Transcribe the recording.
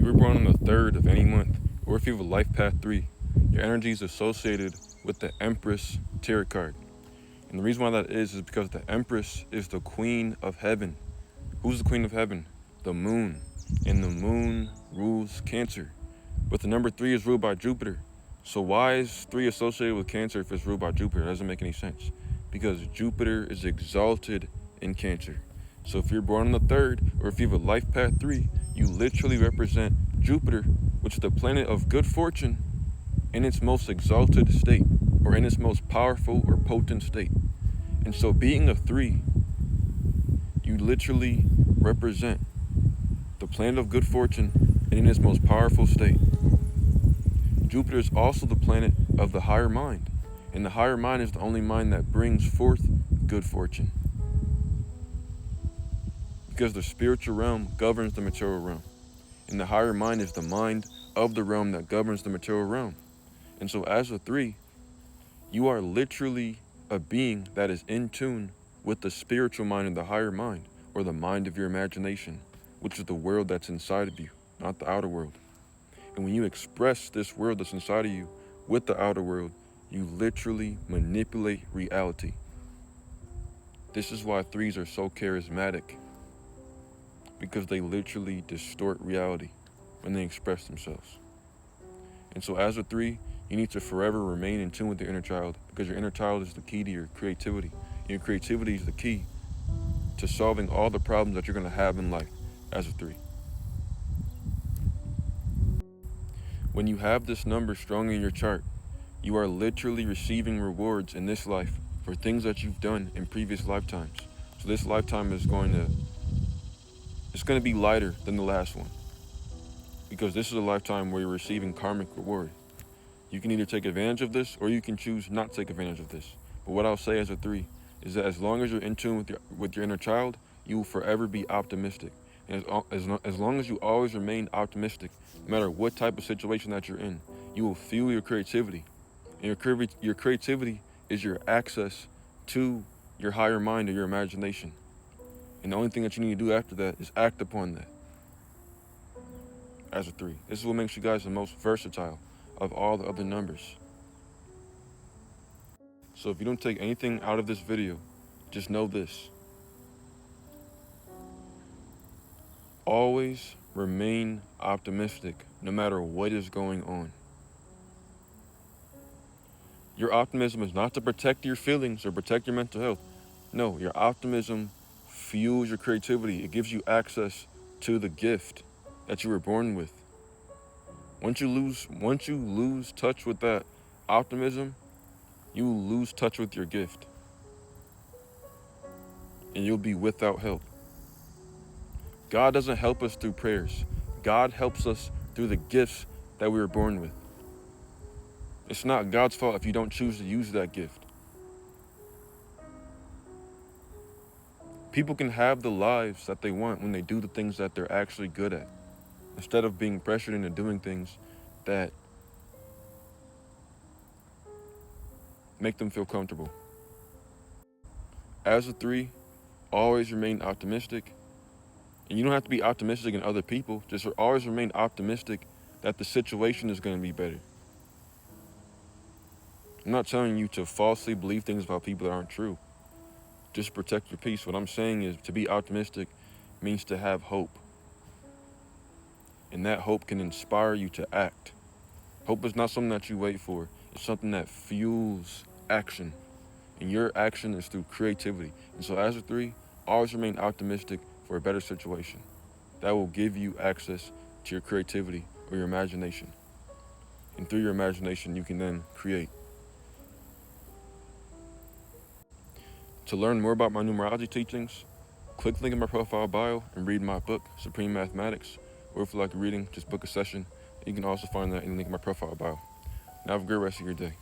you were born on the 3rd of any month, or if you have a Lifepath 3, your energy is associated with the Empress tarot card. And the reason why that is because the Empress is the Queen of Heaven. Who's the Queen of Heaven? The Moon. And the Moon rules Cancer. But the number 3 is ruled by Jupiter. So why is 3 associated with Cancer if it's ruled by Jupiter? It doesn't make any sense. Because Jupiter is exalted in Cancer. So if you're born on the 3rd, or if you have a Lifepath 3, you literally represent Jupiter, which is the planet of good fortune, in its most exalted state, or in its most powerful or potent state. And so being a 3, you literally represent the planet of good fortune and in its most powerful state. Jupiter is also the planet of the higher mind, and the higher mind is the only mind that brings forth good fortune. Because the spiritual realm governs the material realm, and the higher mind is the mind of the realm that governs the material realm. And so as a 3, you are literally a being that is in tune with the spiritual mind and the higher mind, or the mind of your imagination, which is the world that's inside of you, not the outer world. And when you express this world that's inside of you with the outer world, you literally manipulate reality. This is why 3s are so charismatic, because they literally distort reality when they express themselves. And so as a 3, you need to forever remain in tune with your inner child, because your inner child is the key to your creativity. And your creativity is the key to solving all the problems that you're going to have in life as a 3. When you have this number strong in your chart, you are literally receiving rewards in this life for things that you've done in previous lifetimes. So this lifetime is going to be lighter than the last one, because this is a lifetime where you're receiving karmic reward. You can either take advantage of this, or you can choose not to take advantage of this. But what I'll say as a 3 is that as long as you're in tune with your inner child, you will forever be optimistic. And as long as you always remain optimistic, no matter what type of situation that you're in, you will fuel your creativity. And your creativity is your access to your higher mind or your imagination. And the only thing that you need to do after that is act upon that as a 3. This is what makes you guys the most versatile of all the other numbers. So if you don't take anything out of this video, just know this. Always remain optimistic no matter what is going on. Your optimism is not to protect your feelings or protect your mental health. No, your optimism fuels your creativity. It gives you access to the gift that you were born with. Once you lose touch with that optimism, you will lose touch with your gift. And you'll be without help. God doesn't help us through prayers. God helps us through the gifts that we were born with. It's not God's fault if you don't choose to use that gift. People can have the lives that they want when they do the things that they're actually good at, instead of being pressured into doing things that make them feel comfortable. As a 3, always remain optimistic. And you don't have to be optimistic in other people. Just always remain optimistic that the situation is going to be better. I'm not telling you to falsely believe things about people that aren't true. Just protect your peace. What I'm saying is to be optimistic means to have hope. And that hope can inspire you to act. Hope is not something that you wait for. It's something that fuels action. And your action is through creativity. And so as a 3, always remain optimistic for a better situation. That will give you access to your creativity or your imagination. And through your imagination, you can then create. To learn more about my numerology teachings, click the link in my profile bio and read my book, Supreme Mathematics. Or if you like reading, just book a session. You can also find that in the link in my profile bio. Now have a great rest of your day.